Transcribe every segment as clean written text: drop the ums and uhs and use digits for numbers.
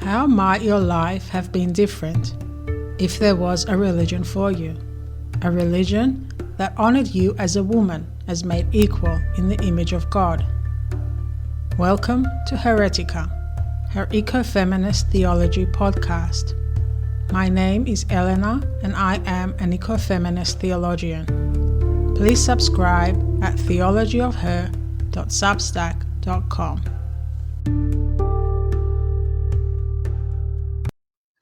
How might your life have been different if there was a religion for you? A religion that honored you as a woman, as made equal in the image of God. Welcome to Heretica, her ecofeminist theology podcast. My name is Elena and I am an ecofeminist theologian. Please subscribe at theologyofher.substack.com.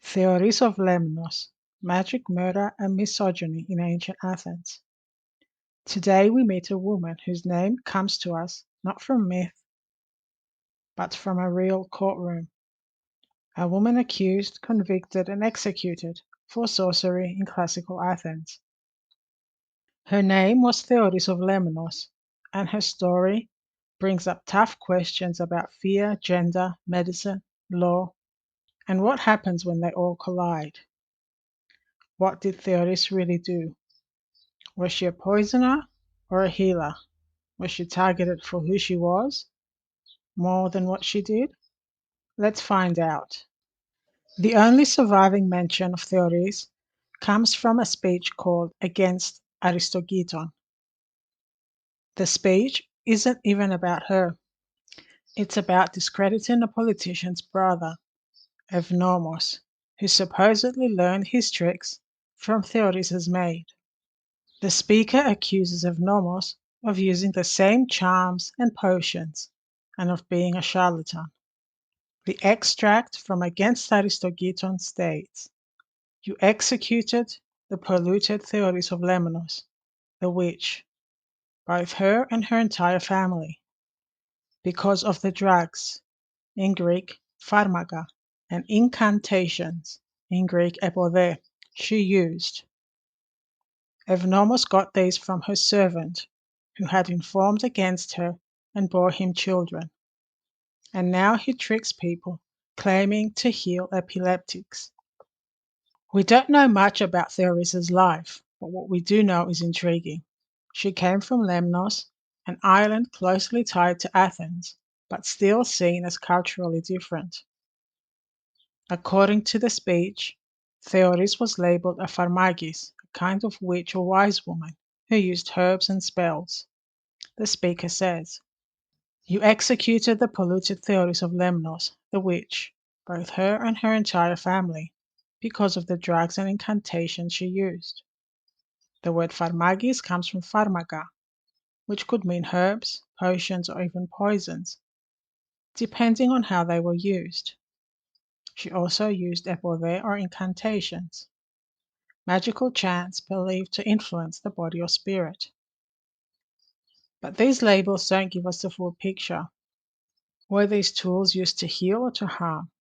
Theoris of Lemnos, Magic, Murder and Misogyny in Ancient Athens. Today we meet a woman whose name comes to us not from myth, but from a real courtroom. A woman accused, convicted and executed for sorcery in Classical Athens. Her name was Theoris of Lemnos, and her story brings up tough questions about fear, gender, medicine, law, and what happens when they all collide. What did Theoris really do? Was she a poisoner or a healer? Was she targeted for who she was, more than what she did? Let's find out. The only surviving mention of Theoris comes from a speech called Against Aristogiton. The speech isn't even about her. It's about discrediting a politician's brother, Evnomos, who supposedly learned his tricks from Theoris' maid. The speaker accuses Evnomos of using the same charms and potions and of being a charlatan. The extract from Against Aristogiton states, "You executed the polluted Theoris of Lemnos, the witch, both her and her entire family, because of the drugs, in Greek pharmaca, and incantations, in Greek epode, she used. Evnomos got these from her servant, who had informed against her and bore him children. And now he tricks people, claiming to heal epileptics." We don't know much about Theoris' life, but what we do know is intriguing. She came from Lemnos, an island closely tied to Athens, but still seen as culturally different. According to the speech, Theoris was labeled a pharmagis, a kind of witch or wise woman who used herbs and spells. The speaker says, "You executed the polluted Theoris of Lemnos, the witch, both her and her entire family, because of the drugs and incantations she used." The word pharmagis comes from pharmaca, which could mean herbs, potions, or even poisons, depending on how they were used. She also used epode or incantations, magical chants believed to influence the body or spirit. But these labels don't give us the full picture. Were these tools used to heal or to harm?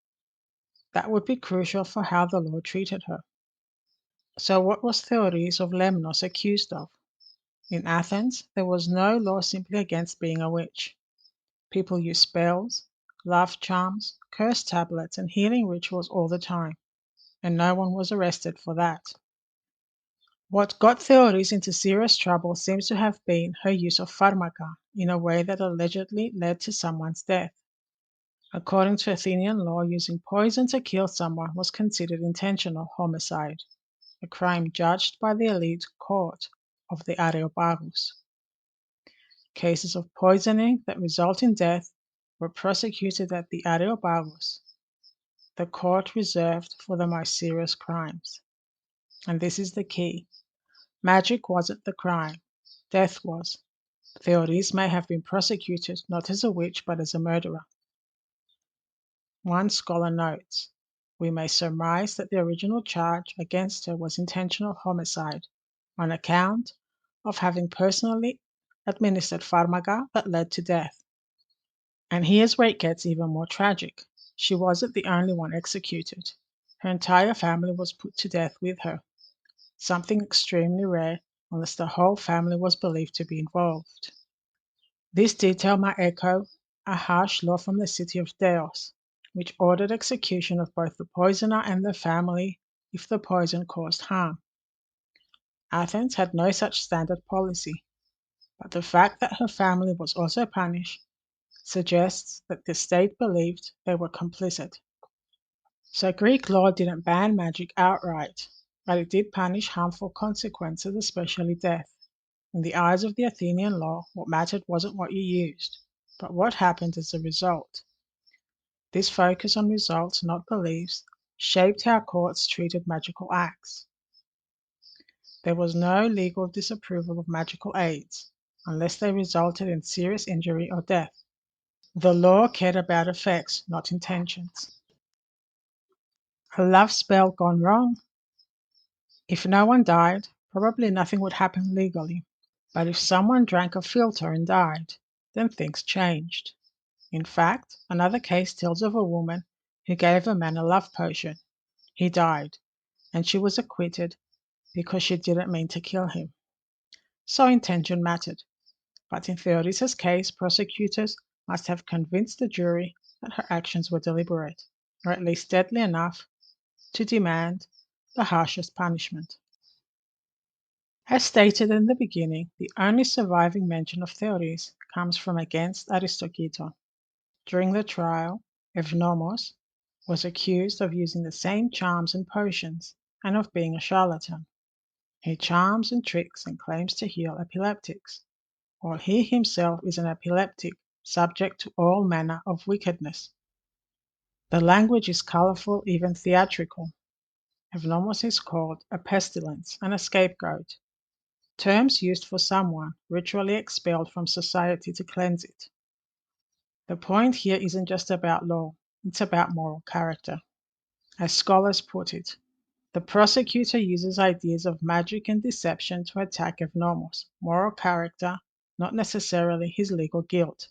That would be crucial for how the law treated her. So what was Theoris of Lemnos accused of? In Athens, there was no law simply against being a witch. People used spells, love charms, curse tablets, and healing rituals all the time, and no one was arrested for that. What got Theoris into serious trouble seems to have been her use of pharmaca in a way that allegedly led to someone's death. According to Athenian law, using poison to kill someone was considered intentional homicide, a crime judged by the elite court of the Areopagus. Cases of poisoning that result in death were prosecuted at the Areopagus, the court reserved for the most serious crimes. And this is the key. Magic wasn't the crime. Death was. Theoris may have been prosecuted not as a witch but as a murderer. One scholar notes, "We may surmise that the original charge against her was intentional homicide on account of having personally administered pharmaca that led to death." And here's where it gets even more tragic. She wasn't the only one executed. Her entire family was put to death with her, something extremely rare unless the whole family was believed to be involved. This detail might echo a harsh law from the city of Delos, which ordered execution of both the poisoner and the family if the poison caused harm. Athens had no such standard policy, but the fact that her family was also punished suggests that the state believed they were complicit. So Greek law didn't ban magic outright, but it did punish harmful consequences, especially death. In the eyes of the Athenian law, what mattered wasn't what you used, but what happened as a result. This focus on results, not beliefs, shaped how courts treated magical acts. There was no legal disapproval of magical aids, unless they resulted in serious injury or death. The law cared about effects, not intentions. A love spell gone wrong? If no one died, probably nothing would happen legally. But if someone drank a filter and died, then things changed. In fact, another case tells of a woman who gave a man a love potion. He died, and she was acquitted because she didn't mean to kill him. So intention mattered. But in Theoris's case, prosecutors must have convinced the jury that her actions were deliberate, or at least deadly enough to demand the harshest punishment. As stated in the beginning, the only surviving mention of Theoris comes from against Aristogiton. During the trial, Evnomos was accused of using the same charms and potions and of being a charlatan. He charms and tricks and claims to heal epileptics, while he himself is an epileptic subject to all manner of wickedness. The language is colorful, even theatrical. Evnomos is called a pestilence and a scapegoat, terms used for someone ritually expelled from society to cleanse it. The point here isn't just about law, it's about moral character. As scholars put it, the prosecutor uses ideas of magic and deception to attack Evnomos' moral character, not necessarily his legal guilt.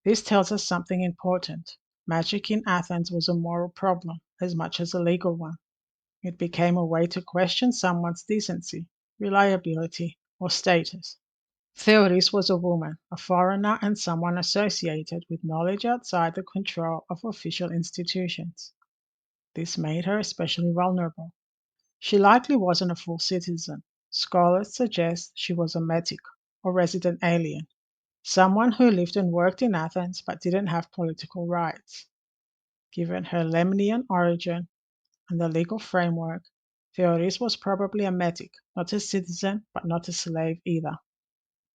This tells us something important. Magic in Athens was a moral problem as much as a legal one. It became a way to question someone's decency, reliability, or status. Theoris was a woman, a foreigner, and someone associated with knowledge outside the control of official institutions. This made her especially vulnerable. She likely wasn't a full citizen. Scholars suggest she was a metic, or resident alien, someone who lived and worked in Athens but didn't have political rights. Given her Lemnian origin and the legal framework, Theoris was probably a metic, not a citizen but not a slave either.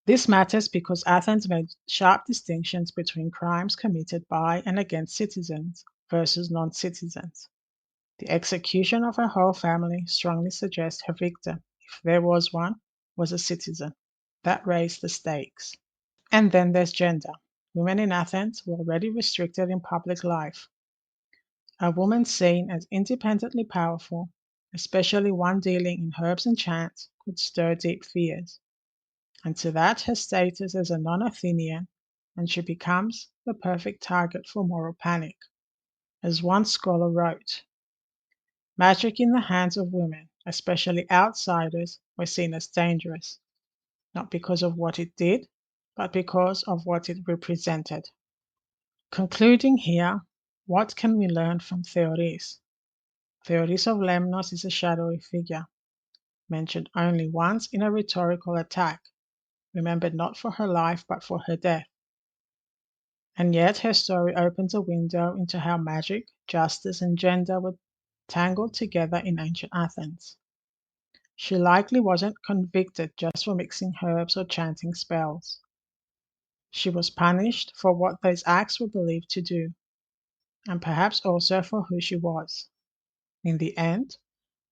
This matters because Athens made sharp distinctions between crimes committed by and against citizens versus non-citizens. The execution of her whole family strongly suggests her victim, if there was one, was a citizen. That raised the stakes. And then there's gender. Women in Athens were already restricted in public life. A woman seen as independently powerful, especially one dealing in herbs and chants, could stir deep fears. And to that her status as a non-Athenian, and she becomes the perfect target for moral panic. As one scholar wrote, magic in the hands of women, especially outsiders, was seen as dangerous, not because of what it did, but because of what it represented. Concluding here, what can we learn from Theoris? Theoris of Lemnos is a shadowy figure, mentioned only once in a rhetorical attack, remembered not for her life but for her death. And yet her story opens a window into how magic, justice, and gender were tangled together in ancient Athens. She likely wasn't convicted just for mixing herbs or chanting spells. She was punished for what those acts were believed to do, and perhaps also for who she was. In the end,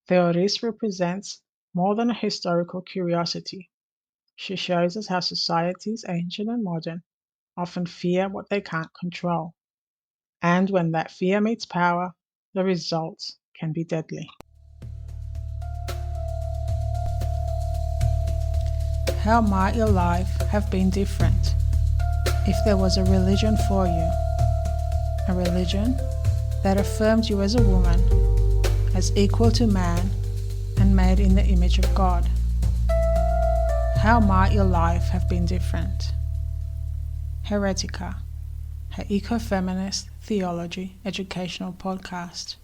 Theoris represents more than a historical curiosity. She shows us how societies, ancient and modern, often fear what they can't control. And when that fear meets power, the results can be deadly. How might your life have been different if there was a religion for you? A religion that affirmed you as a woman, as equal to man, and made in the image of God. How might your life have been different? Heretica, her eco-feminist theology educational podcast.